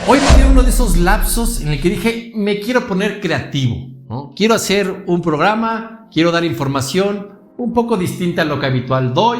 Hoy tuve uno de esos lapsos en el que dije, me quiero poner creativo, ¿no? Quiero hacer un programa, quiero dar información un poco distinta a lo que habitual doy,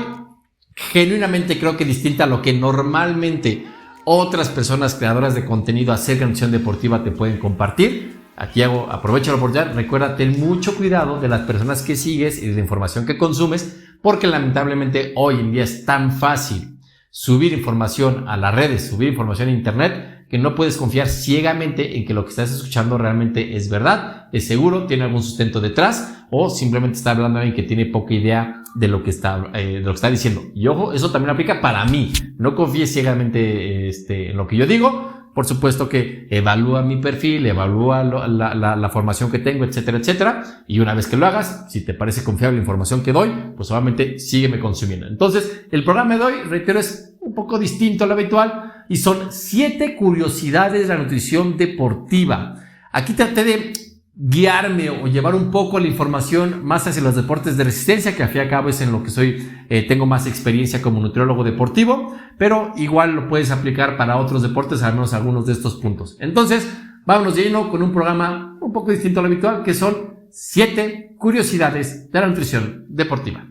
genuinamente creo que distinta a lo que normalmente otras personas creadoras de contenido acerca de nutrición deportiva te pueden compartir. Aquí aprovecho la oportunidad, recuerda, ten mucho cuidado de las personas que sigues y de la información que consumes, porque lamentablemente hoy en día es tan fácil subir información a las redes, subir información a internet, que no puedes confiar ciegamente en que lo que estás escuchando realmente es verdad, es seguro, tiene algún sustento detrás, o simplemente está hablando alguien que tiene poca idea de lo que está diciendo. Y ojo, eso también aplica para mí. No confíes ciegamente en lo que yo digo. Por supuesto que evalúa mi perfil, evalúa la formación que tengo, etcétera, etcétera. Y una vez que lo hagas, si te parece confiable la información que doy, pues obviamente sígueme consumiendo. Entonces, el programa de hoy, reitero, es un poco distinto a lo habitual y son 7 curiosidades de la nutrición deportiva. Aquí traté de guiarme o llevar un poco la información más hacia los deportes de resistencia, que al fin y al cabo es en lo que tengo más experiencia como nutriólogo deportivo, pero igual lo puedes aplicar para otros deportes, al menos algunos de estos puntos. Entonces, vámonos de lleno con un programa un poco distinto a lo habitual, que son 7 curiosidades de la nutrición deportiva.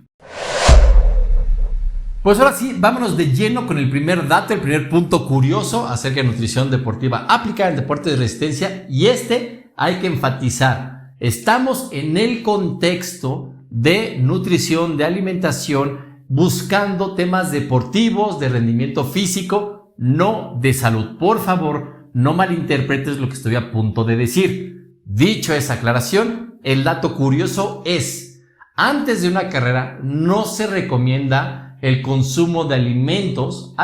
Pues ahora sí, vámonos de lleno con el primer dato, el primer punto curioso acerca de nutrición deportiva aplicada en deportes de resistencia, y hay que enfatizar, estamos en el contexto de nutrición, de alimentación, buscando temas deportivos, de rendimiento físico, no de salud. Por favor, no malinterpretes lo que estoy a punto de decir. Dicho esa aclaración, el dato curioso es, antes de una carrera no se recomienda el consumo de alimentos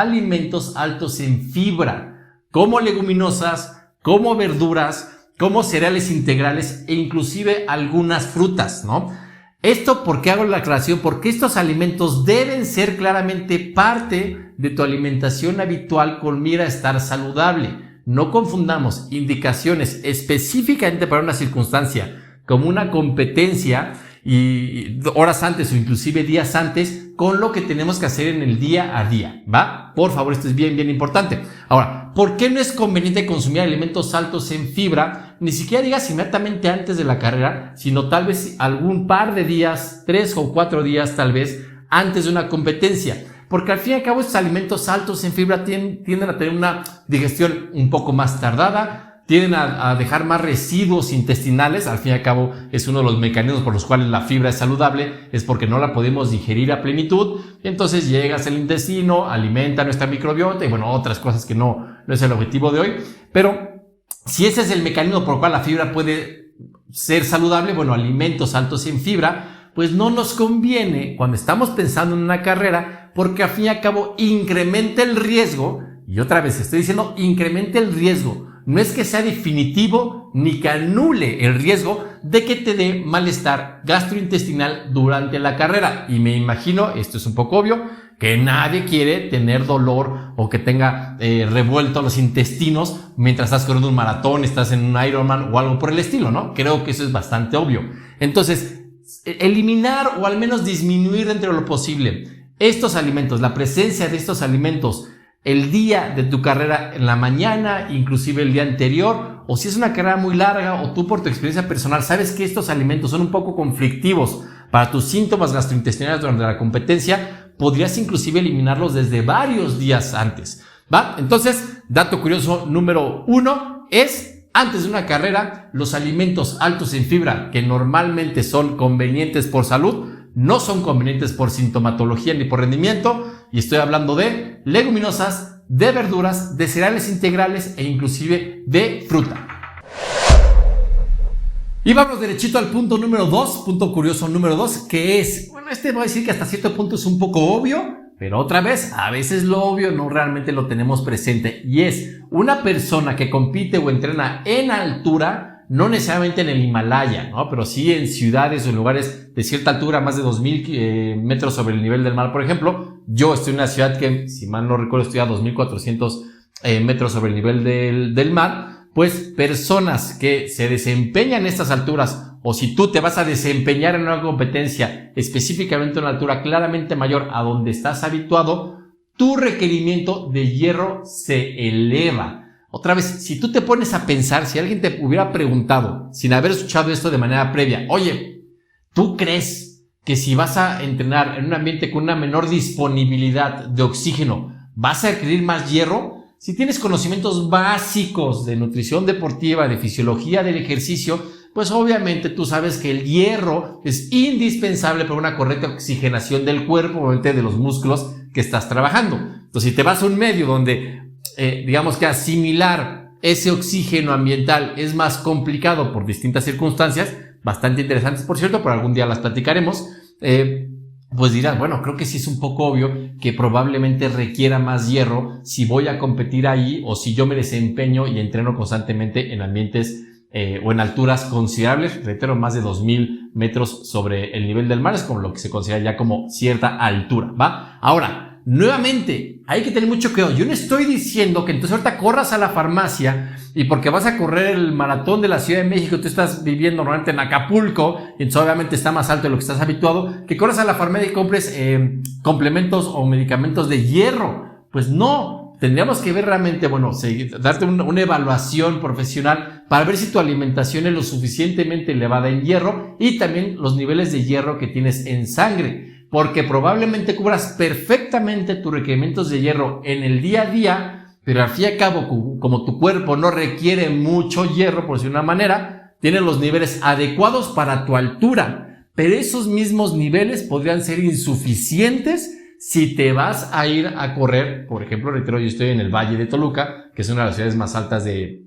altos en fibra, como leguminosas, como verduras, como cereales integrales e inclusive algunas frutas, ¿no? Esto, ¿por qué hago la aclaración? Porque estos alimentos deben ser claramente parte de tu alimentación habitual con mira a estar saludable. No confundamos indicaciones específicamente para una circunstancia como una competencia y horas antes o inclusive días antes con lo que tenemos que hacer en el día a día, ¿va? Por favor, esto es bien importante. Ahora, ¿por qué no es conveniente consumir alimentos altos en fibra? Ni siquiera digas inmediatamente antes de la carrera, sino tal vez algún par de días, 3 o 4 días tal vez, antes de una competencia. Porque al fin y al cabo estos alimentos altos en fibra tienden a tener una digestión un poco más tardada, tienden a dejar más residuos intestinales. Al fin y al cabo es uno de los mecanismos por los cuales la fibra es saludable, es porque no la podemos digerir a plenitud, y entonces llegas al intestino, alimenta nuestra microbiota y bueno, otras cosas que no es el objetivo de hoy. Pero si ese es el mecanismo por el cual la fibra puede ser saludable, bueno, alimentos altos en fibra, pues no nos conviene cuando estamos pensando en una carrera, porque al fin y al cabo incrementa el riesgo, y otra vez estoy diciendo incrementa el riesgo. No es que sea definitivo ni que anule el riesgo de que te dé malestar gastrointestinal durante la carrera. Y me imagino, esto es un poco obvio, que nadie quiere tener dolor o que tenga revuelto los intestinos mientras estás corriendo un maratón, estás en un Ironman o algo por el estilo, ¿no? Creo que eso es bastante obvio. Entonces, eliminar o al menos disminuir dentro de lo posible estos alimentos, la presencia de estos alimentos el día de tu carrera, en la mañana, inclusive el día anterior, o si es una carrera muy larga o tú por tu experiencia personal sabes que estos alimentos son un poco conflictivos para tus síntomas gastrointestinales durante la competencia, podrías inclusive eliminarlos desde varios días antes, ¿va? Entonces, dato curioso número 1 es, antes de una carrera, los alimentos altos en fibra, que normalmente son convenientes por salud, no son convenientes por sintomatología ni por rendimiento, y estoy hablando de leguminosas, de verduras, de cereales integrales e inclusive de fruta. Y vamos derechito al punto número 2, punto curioso número 2, que es, bueno, voy a decir que hasta cierto punto es un poco obvio, pero otra vez, a veces lo obvio no realmente lo tenemos presente, y es una persona que compite o entrena en altura, no necesariamente en el Himalaya, ¿no? Pero sí en ciudades o en lugares de cierta altura, más de 2000 metros sobre el nivel del mar, por ejemplo. Yo estoy en una ciudad que, si mal no recuerdo, estoy a 2400 metros sobre el nivel del mar. Pues personas que se desempeñan en estas alturas, o si tú te vas a desempeñar en una competencia específicamente en una altura claramente mayor a donde estás habituado, tu requerimiento de hierro se eleva. Otra vez, si tú te pones a pensar, si alguien te hubiera preguntado, sin haber escuchado esto de manera previa, oye, ¿tú crees que si vas a entrenar en un ambiente con una menor disponibilidad de oxígeno, vas a requerir más hierro? Si tienes conocimientos básicos de nutrición deportiva, de fisiología del ejercicio, pues obviamente tú sabes que el hierro es indispensable para una correcta oxigenación del cuerpo, obviamente de los músculos que estás trabajando. Entonces, si te vas a un medio donde digamos que asimilar ese oxígeno ambiental es más complicado por distintas circunstancias, bastante interesantes por cierto, pero algún día las platicaremos, pues dirás, bueno, creo que sí es un poco obvio que probablemente requiera más hierro si voy a competir ahí o si yo me desempeño y entreno constantemente en ambientes o en alturas considerables, reitero, más de 2000 metros sobre el nivel del mar, es como lo que se considera ya como cierta altura, ¿va? Ahora, nuevamente, hay que tener mucho cuidado. Yo no estoy diciendo que entonces ahorita corras a la farmacia y porque vas a correr el maratón de la Ciudad de México, tú estás viviendo normalmente en Acapulco y entonces obviamente está más alto de lo que estás habituado, que corras a la farmacia y compres complementos o medicamentos de hierro. Pues no, tendríamos que ver realmente, bueno, darte una evaluación profesional para ver si tu alimentación es lo suficientemente elevada en hierro y también los niveles de hierro que tienes en sangre. Porque probablemente cubras perfectamente tus requerimientos de hierro en el día a día, pero al fin y al cabo, como tu cuerpo no requiere mucho hierro, por decirlo de una manera, tienes los niveles adecuados para tu altura, pero esos mismos niveles podrían ser insuficientes si te vas a ir a correr. Por ejemplo, reitero, yo estoy en el Valle de Toluca, que es una de las ciudades más altas de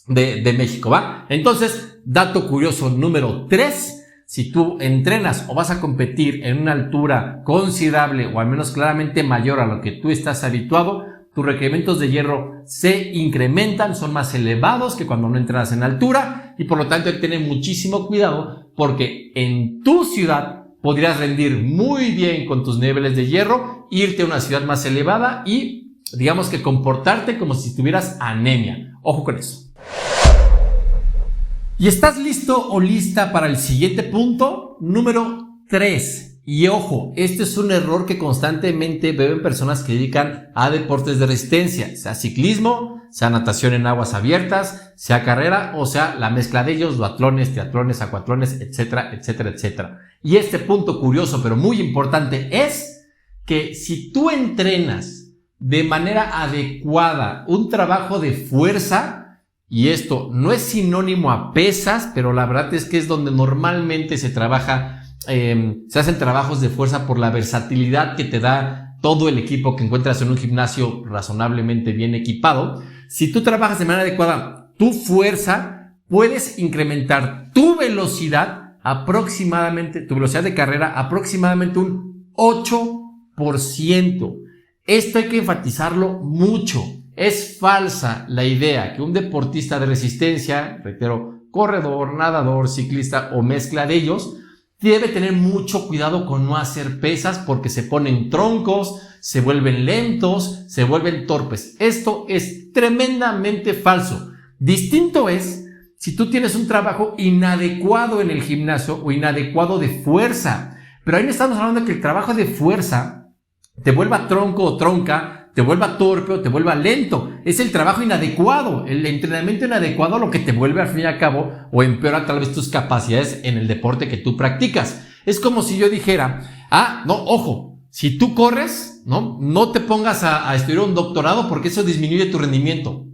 México, ¿va? Entonces, dato curioso número 3. Si tú entrenas o vas a competir en una altura considerable o al menos claramente mayor a lo que tú estás habituado, tus requerimientos de hierro se incrementan, son más elevados que cuando no entrenas en altura y por lo tanto hay que tener muchísimo cuidado porque en tu ciudad podrías rendir muy bien con tus niveles de hierro, irte a una ciudad más elevada y digamos que comportarte como si tuvieras anemia. Ojo con eso. ¿Y estás listo o lista para el siguiente punto? Número 3. Y ojo, este es un error que constantemente veo en personas que dedican a deportes de resistencia, sea ciclismo, sea natación en aguas abiertas, sea carrera o sea la mezcla de ellos, duatlones, triatlones, acuatlones, etcétera, etcétera, etcétera. Y este punto curioso pero muy importante es que si tú entrenas de manera adecuada un trabajo de fuerza, y esto no es sinónimo a pesas, pero la verdad es que es donde normalmente se trabaja, se hacen trabajos de fuerza por la versatilidad que te da todo el equipo que encuentras en un gimnasio razonablemente bien equipado. Si tú trabajas de manera adecuada tu fuerza, puedes incrementar tu velocidad aproximadamente, tu velocidad de carrera aproximadamente un 8%. Esto hay que enfatizarlo mucho. Es falsa la idea que un deportista de resistencia, reitero, corredor, nadador, ciclista o mezcla de ellos, debe tener mucho cuidado con no hacer pesas porque se ponen troncos, se vuelven lentos, se vuelven torpes. Esto es tremendamente falso. Distinto es si tú tienes un trabajo inadecuado en el gimnasio o inadecuado de fuerza. Pero ahí no estamos hablando de que el trabajo de fuerza te vuelva tronco o tronca, te vuelva torpe o te vuelva lento. Es el trabajo inadecuado, el entrenamiento inadecuado lo que te vuelve al fin y al cabo o empeora tal vez tus capacidades en el deporte que tú practicas. Es como si yo dijera, no, ojo, si tú corres, no te pongas a estudiar un doctorado porque eso disminuye tu rendimiento.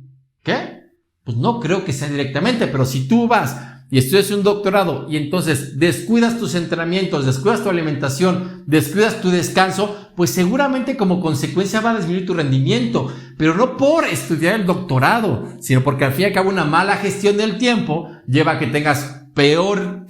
¿Qué? Pues no creo que sea directamente, pero si tú vas y estudias un doctorado y entonces descuidas tus entrenamientos, descuidas tu alimentación, descuidas tu descanso, pues seguramente como consecuencia va a disminuir tu rendimiento, pero no por estudiar el doctorado, sino porque al fin y al cabo una mala gestión del tiempo lleva a que tengas peor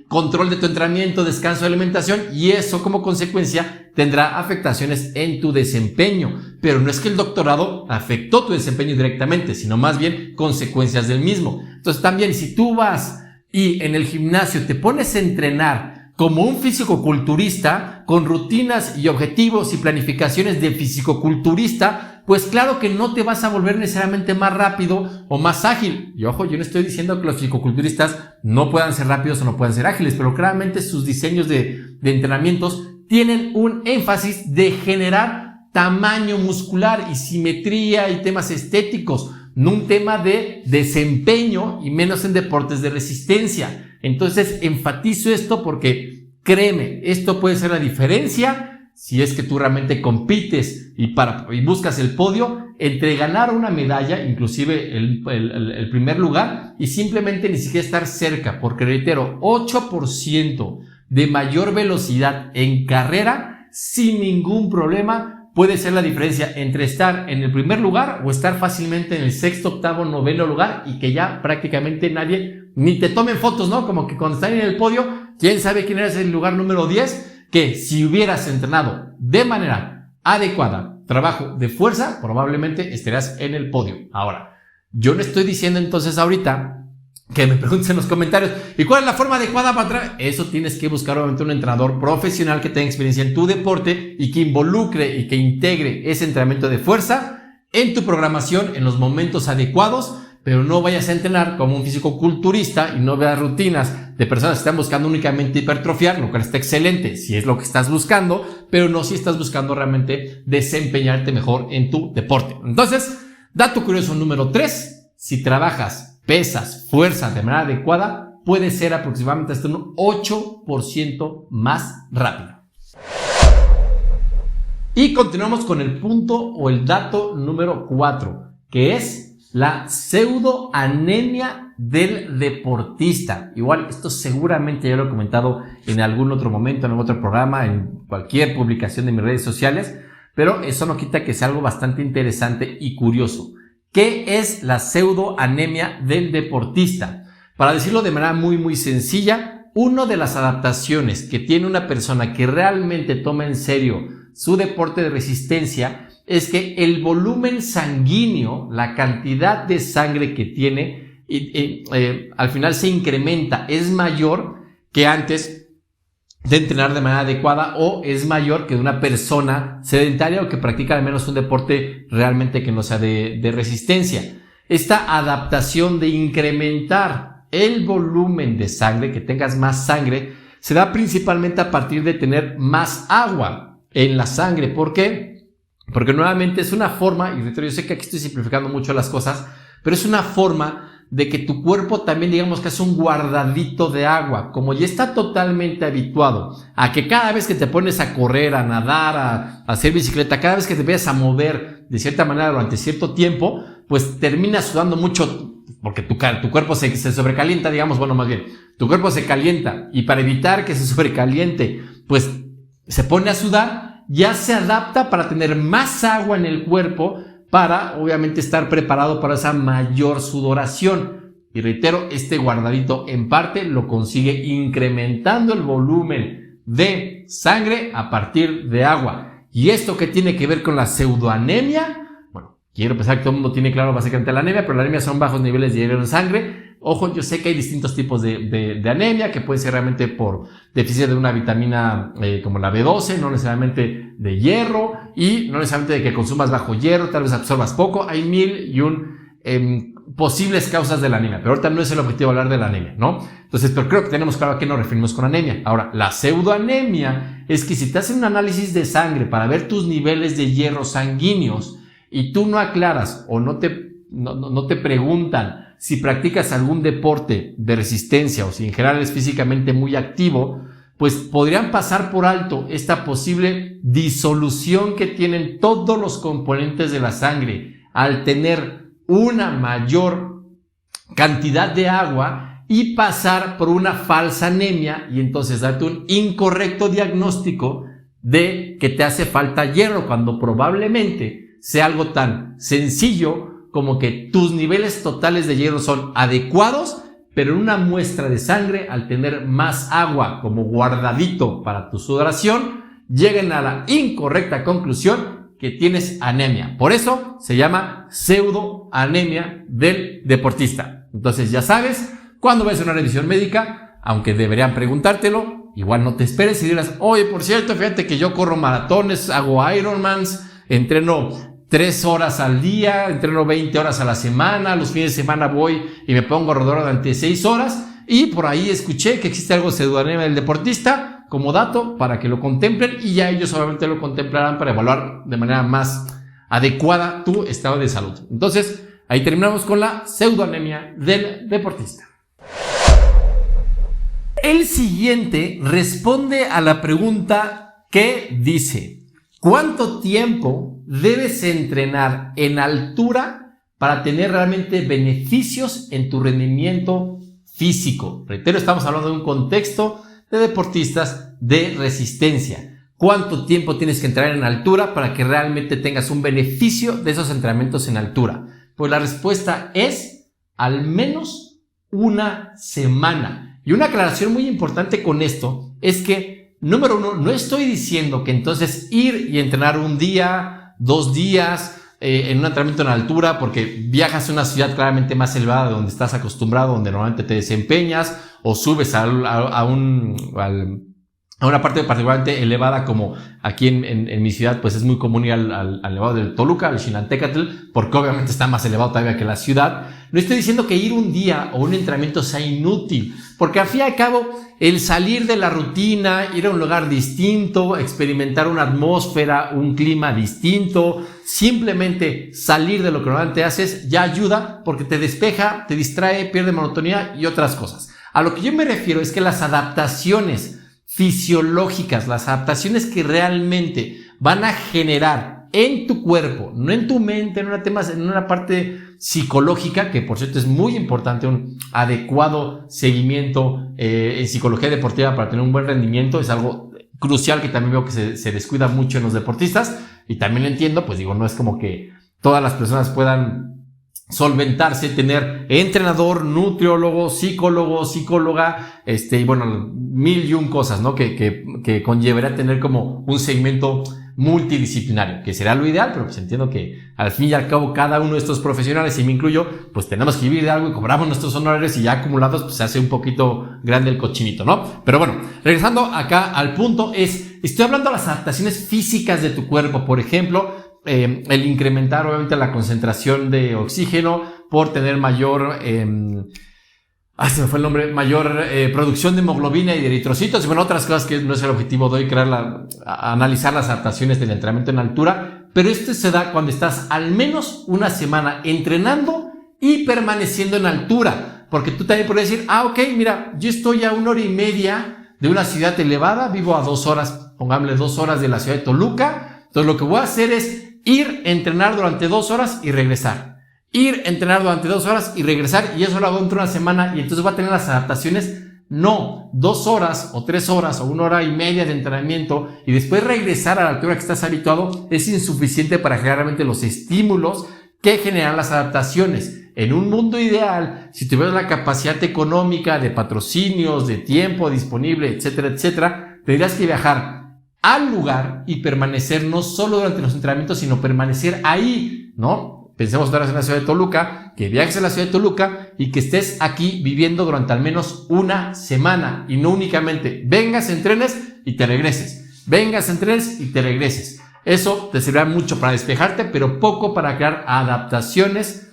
control de tu entrenamiento, descanso, alimentación y eso como consecuencia tendrá afectaciones en tu desempeño, pero no es que el doctorado afectó tu desempeño directamente, sino más bien consecuencias del mismo. Entonces también si tú vas y en el gimnasio te pones a entrenar como un fisicoculturista con rutinas y objetivos y planificaciones de fisicoculturista, pues claro que no te vas a volver necesariamente más rápido o más ágil. Y ojo, yo no estoy diciendo que los fisicoculturistas no puedan ser rápidos o no puedan ser ágiles, pero claramente sus diseños de entrenamientos tienen un énfasis de generar tamaño muscular y simetría y temas estéticos, no un tema de desempeño y menos en deportes de resistencia. Entonces enfatizo esto porque créeme, esto puede ser la diferencia si es que tú realmente compites y buscas el podio entre ganar una medalla, inclusive el primer lugar, y simplemente ni siquiera estar cerca, porque reitero, 8% de mayor velocidad en carrera sin ningún problema puede ser la diferencia entre estar en el primer lugar o estar fácilmente en el sexto, octavo, noveno lugar y que ya prácticamente nadie ni te tomen fotos, ¿no? Como que cuando están en el podio, quién sabe quién eres el lugar número 10, que si hubieras entrenado de manera adecuada, trabajo de fuerza, probablemente estarías en el podio. Ahora, yo no estoy diciendo entonces ahorita que me preguntes en los comentarios, ¿y cuál es la forma adecuada para trabajar? Eso tienes que buscar obviamente un entrenador profesional que tenga experiencia en tu deporte y que involucre y que integre ese entrenamiento de fuerza en tu programación en los momentos adecuados, pero no vayas a entrenar como un físico-culturista y no veas rutinas de personas que están buscando únicamente hipertrofiar, lo cual está excelente si es lo que estás buscando, pero no si estás buscando realmente desempeñarte mejor en tu deporte. Entonces, dato curioso número 3, si trabajas, pesas, fuerza de manera adecuada, puede ser aproximadamente hasta un 8% más rápido. Y continuamos con el punto o el dato número 4, que es la pseudoanemia del deportista. Igual, esto seguramente ya lo he comentado en algún otro momento, en algún otro programa, en cualquier publicación de mis redes sociales, pero eso no quita que sea algo bastante interesante y curioso. ¿Qué es la pseudoanemia del deportista? Para decirlo de manera muy sencilla, una de las adaptaciones que tiene una persona que realmente toma en serio su deporte de resistencia es que el volumen sanguíneo, la cantidad de sangre que tiene, al final se incrementa, es mayor que antes de entrenar de manera adecuada o es mayor que de una persona sedentaria o que practica al menos un deporte realmente que no sea de resistencia. Esta adaptación de incrementar el volumen de sangre, que tengas más sangre, se da principalmente a partir de tener más agua en la sangre. ¿Por qué? Porque nuevamente es una forma, y yo sé que aquí estoy simplificando mucho las cosas, pero es una forma de que tu cuerpo también, digamos que es un guardadito de agua. Como ya está totalmente habituado a que cada vez que te pones a correr, a nadar, a hacer bicicleta, cada vez que te vayas a mover de cierta manera durante cierto tiempo, pues terminas sudando mucho, porque tu cuerpo se sobrecalienta, digamos, bueno, más bien, tu cuerpo se calienta, y para evitar que se sobrecaliente, pues se pone a sudar, ya se adapta para tener más agua en el cuerpo para obviamente estar preparado para esa mayor sudoración. Y reitero, este guardadito en parte lo consigue incrementando el volumen de sangre a partir de agua. ¿Y esto qué tiene que ver con la pseudoanemia? Bueno, quiero pensar que todo el mundo tiene claro básicamente la anemia, pero la anemia son bajos niveles de hierro en sangre. Ojo, yo sé que hay distintos tipos de anemia, que puede ser realmente por deficiencia de una vitamina como la B12, no necesariamente de hierro, y no necesariamente de que consumas bajo hierro, tal vez absorbas poco. Hay 1001 posibles causas de la anemia, pero ahorita no es el objetivo hablar de la anemia, ¿no? Entonces, pero creo que tenemos claro a qué nos referimos con anemia. Ahora, la pseudoanemia es que si te hacen un análisis de sangre para ver tus niveles de hierro sanguíneos y tú no aclaras o no te preguntan si practicas algún deporte de resistencia o si en general eres físicamente muy activo, pues podrían pasar por alto esta posible disolución que tienen todos los componentes de la sangre al tener una mayor cantidad de agua y pasar por una falsa anemia y entonces darte un incorrecto diagnóstico de que te hace falta hierro cuando probablemente sea algo tan sencillo como que tus niveles totales de hierro son adecuados, pero en una muestra de sangre, al tener más agua como guardadito para tu sudoración, lleguen a la incorrecta conclusión que tienes anemia. Por eso se llama pseudoanemia del deportista. Entonces ya sabes, cuando ves una revisión médica, aunque deberían preguntártelo, igual no te esperes y dirás, oye, por cierto, fíjate que yo corro maratones, hago Ironmans, entreno 3 horas al día, entreno 20 horas a la semana, los fines de semana voy y me pongo a rodar durante 6 horas y por ahí escuché que existe algo pseudoanemia del deportista. como dato para que lo contemplen y ya ellos obviamente lo contemplarán para evaluar de manera más adecuada tu estado de salud. Entonces, ahí terminamos con la pseudoanemia del deportista. El siguiente responde a la pregunta que dice: ¿cuánto tiempo debes entrenar en altura para tener realmente beneficios en tu rendimiento físico? Reitero, estamos hablando de un contexto de deportistas de resistencia. ¿Cuánto tiempo tienes que entrenar en altura para que realmente tengas un beneficio de esos entrenamientos en altura? Pues la respuesta es al menos una semana. Y una aclaración muy importante con esto es que, número uno, no estoy diciendo que entonces ir y entrenar un día, 2 días en un entrenamiento en altura porque viajas a una ciudad claramente más elevada de donde estás acostumbrado, donde normalmente te desempeñas, o subes a una parte particularmente elevada, como aquí en mi ciudad, pues es muy común ir al elevado del Toluca, al Xinantecatl, porque obviamente está más elevado todavía que la ciudad. No estoy diciendo que ir un día o un entrenamiento sea inútil, porque al fin y al cabo, el salir de la rutina, ir a un lugar distinto, experimentar una atmósfera, un clima distinto, simplemente salir de lo que normalmente haces, ya ayuda porque te despeja, te distrae, pierde monotonía y otras cosas. A lo que yo me refiero es que las adaptaciones fisiológicas, las adaptaciones que realmente van a generar en tu cuerpo, no en tu mente, en una parte psicológica, que por cierto es muy importante, un adecuado seguimiento en psicología deportiva para tener un buen rendimiento, es algo crucial que también veo que se descuida mucho en los deportistas, y también lo entiendo, pues digo, no es como que todas las personas puedan solventarse, tener entrenador, nutriólogo, psicólogo, psicóloga, y bueno, 1001 cosas, ¿no? Que conllevaría tener como un segmento multidisciplinario, que será lo ideal, pero pues entiendo que al fin y al cabo cada uno de estos profesionales, y me incluyo, pues tenemos que vivir de algo y cobramos nuestros honorarios, y ya acumulados pues se hace un poquito grande el cochinito, ¿no? Pero bueno, regresando acá al punto, estoy hablando de las adaptaciones físicas de tu cuerpo. Por ejemplo, el incrementar obviamente la concentración de oxígeno por tener mayor mayor producción de hemoglobina y de eritrocitos, y bueno, otras cosas que no es el objetivo de hoy, analizar las adaptaciones del entrenamiento en altura, pero esto se da cuando estás al menos una semana entrenando y permaneciendo en altura, porque tú también puedes decir, ok, mira, yo estoy a 1 hora y media de una ciudad elevada, vivo a 2 horas, pongámosle 2 horas de la ciudad de Toluca, entonces lo que voy a hacer es ir a entrenar durante 2 horas y regresar. Ir a entrenar durante 2 horas y regresar, y eso lo hago dentro de una semana, y entonces va a tener las adaptaciones. No, 2 horas o 3 horas o 1 hora y media de entrenamiento y después regresar a la altura que estás habituado es insuficiente para generar realmente los estímulos que generan las adaptaciones. En un mundo ideal, si tuvieras la capacidad económica de patrocinios, de tiempo disponible, etcétera, etcétera, tendrías que viajar al lugar y permanecer no solo durante los entrenamientos, sino permanecer ahí, ¿no? Pensemos ahora en la ciudad de Toluca, que viajes a la ciudad de Toluca y que estés aquí viviendo durante al menos una semana, y no únicamente vengas, entrenes y te regreses. Vengas, entrenes y te regreses. Eso te servirá mucho para despejarte, pero poco para crear adaptaciones,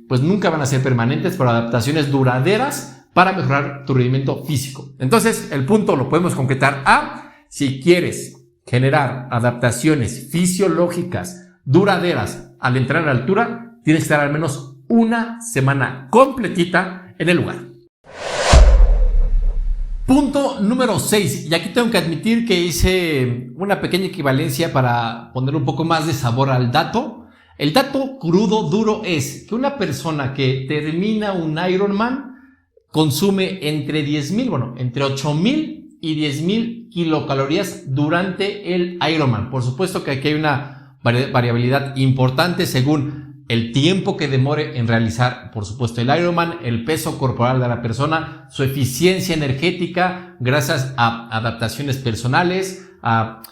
pues nunca van a ser permanentes, pero adaptaciones duraderas para mejorar tu rendimiento físico. Entonces, el punto lo podemos concretar a: si quieres generar adaptaciones fisiológicas duraderas al entrar a la altura, tienes que estar al menos una semana completita en el lugar. Punto número 6, y aquí tengo que admitir que hice una pequeña equivalencia para poner un poco más de sabor al dato. El dato crudo, duro, es que una persona que termina un Ironman consume entre 8,000 y 10,000 kilocalorías durante el Ironman. Por supuesto que aquí hay una variabilidad importante según el tiempo que demore en realizar, por supuesto, el Ironman, el peso corporal de la persona, su eficiencia energética, gracias a adaptaciones personales, a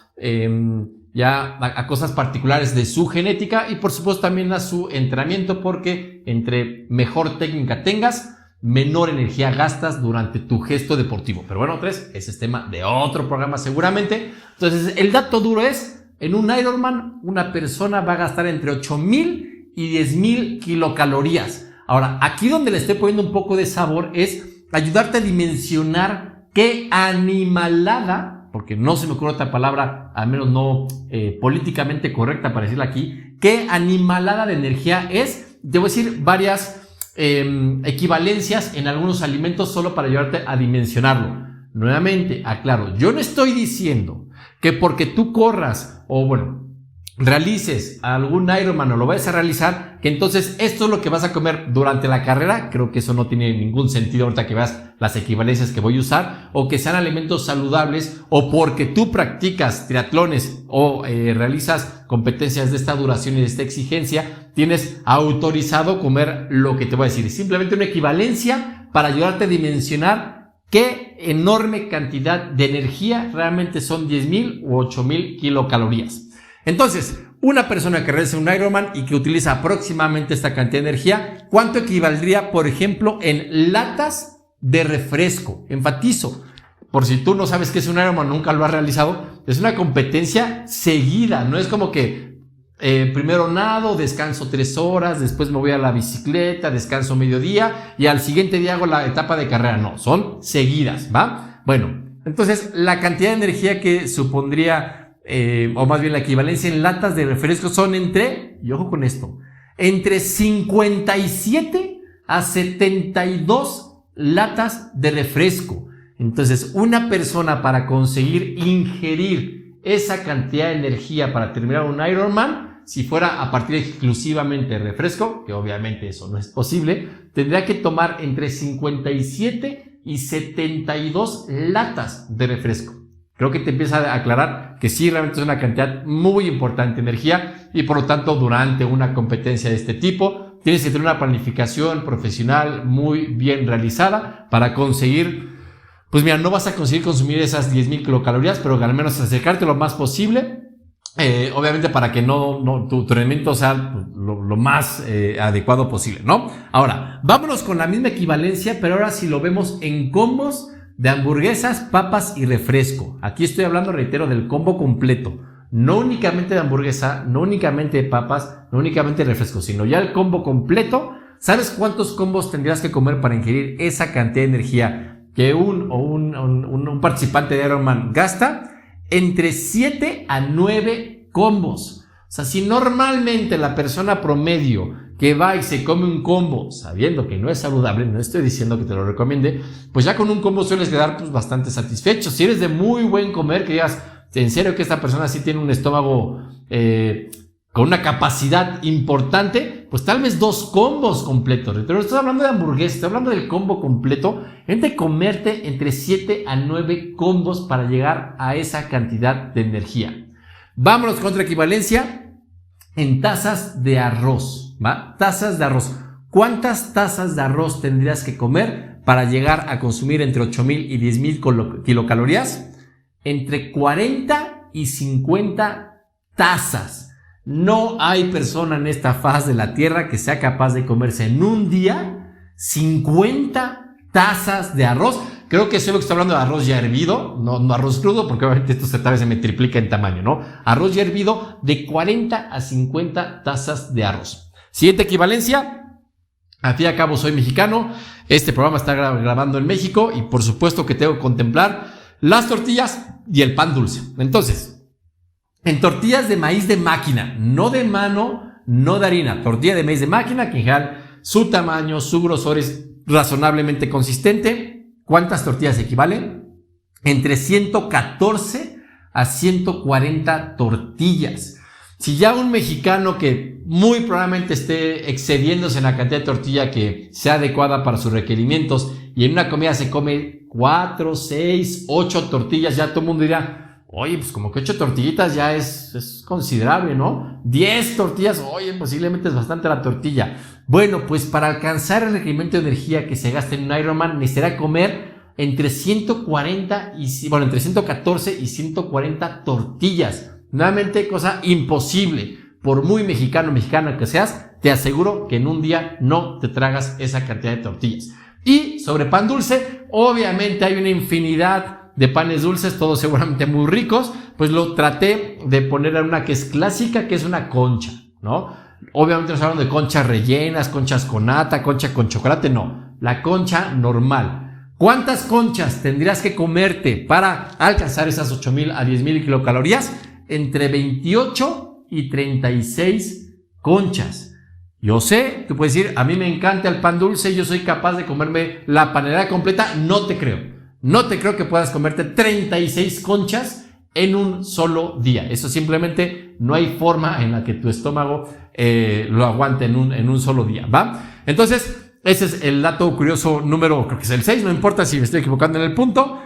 cosas particulares de su genética, y por supuesto también a su entrenamiento, porque entre mejor técnica tengas, menor energía gastas durante tu gesto deportivo. Pero bueno, ese es tema de otro programa seguramente. Entonces, el dato duro es: en un Ironman, una persona va a gastar entre 8,000 y 10,000 kilocalorías. Ahora, aquí donde le estoy poniendo un poco de sabor es ayudarte a dimensionar qué animalada, porque no se me ocurre otra palabra, al menos no políticamente correcta para decirla aquí, qué animalada de energía es. Te voy a decir varias equivalencias en algunos alimentos solo para ayudarte a dimensionarlo. Nuevamente, aclaro, yo no estoy diciendo que porque tú corras o realices algún Ironman o lo vayas a realizar, que entonces esto es lo que vas a comer durante la carrera. Creo que eso no tiene ningún sentido ahorita que veas las equivalencias que voy a usar, o que sean alimentos saludables, o porque tú practicas triatlones o realizas competencias de esta duración y de esta exigencia, tienes autorizado comer lo que te voy a decir. Simplemente una equivalencia para ayudarte a dimensionar qué enorme cantidad de energía realmente son 10,000 u 8,000 kilocalorías. Entonces, una persona que realiza un Ironman y que utiliza aproximadamente esta cantidad de energía, ¿cuánto equivaldría, por ejemplo, en latas de refresco? Enfatizo, por si tú no sabes qué es un Ironman, nunca lo has realizado, es una competencia seguida, no es como que primero nado, descanso 3 horas, después me voy a la bicicleta, descanso mediodía y al siguiente día hago la etapa de carrera. No, son seguidas, ¿va? Bueno, entonces la cantidad de energía que supondría o más bien la equivalencia en latas de refresco son y ojo con esto, entre 57 a 72 latas de refresco. Entonces, una persona para conseguir ingerir esa cantidad de energía para terminar un Ironman, si fuera a partir exclusivamente de refresco, que obviamente eso no es posible, tendría que tomar entre 57 y 72 latas de refresco. Creo que te empieza a aclarar que sí, realmente es una cantidad muy importante de energía y por lo tanto durante una competencia de este tipo tienes que tener una planificación profesional muy bien realizada para conseguir, pues mira, no vas a conseguir consumir esas 10,000 kilocalorías, pero al menos acercarte lo más posible, obviamente para que tu rendimiento sea lo más adecuado posible, ¿no? Ahora, vámonos con la misma equivalencia, pero ahora si lo vemos en combos de hamburguesas, papas y refresco. Aquí estoy hablando, reitero, del combo completo. No únicamente de hamburguesa, no únicamente de papas, no únicamente de refresco, sino ya el combo completo. ¿Sabes cuántos combos tendrías que comer para ingerir esa cantidad de energía que un participante de Ironman gasta? Entre 7 a 9 combos. O sea, si normalmente la persona promedio que va y se come un combo sabiendo que no es saludable, no estoy diciendo que te lo recomiende, pues ya con un combo sueles quedar pues bastante satisfecho. Si eres de muy buen comer, que digas, en serio que esta persona sí tiene un estómago con una capacidad importante, pues tal vez 2 combos completos. Pero estoy hablando de hamburguesas, estoy hablando del combo completo, entre comerte entre 7 a 9 combos para llegar a esa cantidad de energía. Vámonos con otra equivalencia en tazas de arroz, ¿va? Tazas de arroz. ¿Cuántas tazas de arroz tendrías que comer para llegar a consumir entre 8,000 y 10,000 kilocalorías? Entre 40 y 50 tazas. No hay persona en esta faz de la tierra que sea capaz de comerse en un día 50 tazas de arroz. Creo que sé lo que está hablando de arroz ya hervido, no arroz crudo, porque obviamente esto tal vez se me triplica en tamaño, ¿no? Arroz ya hervido de 40 a 50 tazas de arroz. Siguiente equivalencia. Al fin y al cabo soy mexicano, este programa está grabando en México y por supuesto que tengo que contemplar las tortillas y el pan dulce. Entonces, en tortillas de maíz de máquina, no de mano, no de harina, tortilla de maíz de máquina, que en general su tamaño, su grosor es razonablemente consistente. ¿Cuántas tortillas equivalen? Entre 114 a 140 tortillas. Si ya un mexicano que muy probablemente esté excediéndose en la cantidad de tortilla que sea adecuada para sus requerimientos y en una comida se come 4, 6, 8 tortillas, ya todo el mundo dirá, oye, pues como que 8 tortillitas ya es considerable, ¿no? 10 tortillas, oye, posiblemente es bastante la tortilla. Bueno, pues para alcanzar el requerimiento de energía que se gasta en un Ironman, necesitará comer entre 114 y 140 tortillas. Nuevamente, cosa imposible. Por muy mexicana que seas, te aseguro que en un día no te tragas esa cantidad de tortillas. Y sobre pan dulce, obviamente hay una infinidad de panes dulces, todos seguramente muy ricos. Pues lo traté de poner en una que es clásica, que es una concha, ¿no? Obviamente no estamos hablando de conchas rellenas, conchas con nata, concha con chocolate, no. La concha normal. ¿Cuántas conchas tendrías que comerte para alcanzar esas 8,000 a 10,000 kilocalorías? Entre 28 y 36 conchas. Yo sé, tú puedes decir, a mí me encanta el pan dulce, yo soy capaz de comerme la panelera completa. No te creo. No te creo que puedas comerte 36 conchas en un solo día. Eso simplemente no hay forma en la que tu estómago lo aguante en un solo día, ¿va? Entonces, ese es el dato curioso número, creo que es el 6, no importa si me estoy equivocando en el punto.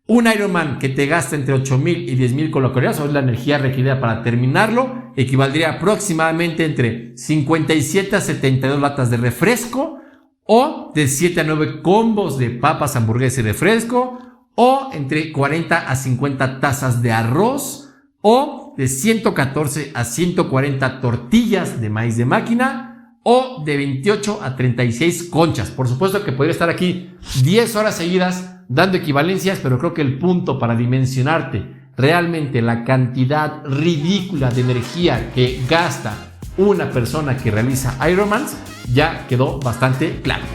Un Ironman que te gasta entre 8,000 y 10,000 kilocalorías, o es la energía requerida para terminarlo, equivaldría aproximadamente entre 57 a 72 latas de refresco, o de 7 a 9 combos de papas, hamburguesas y refresco, o entre 40 a 50 tazas de arroz, o de 114 a 140 tortillas de maíz de máquina, o de 28 a 36 conchas. Por supuesto que podría estar aquí 10 horas seguidas dando equivalencias, pero creo que el punto para dimensionarte realmente la cantidad ridícula de energía que gasta una persona que realiza Ironmans ya quedó bastante claro.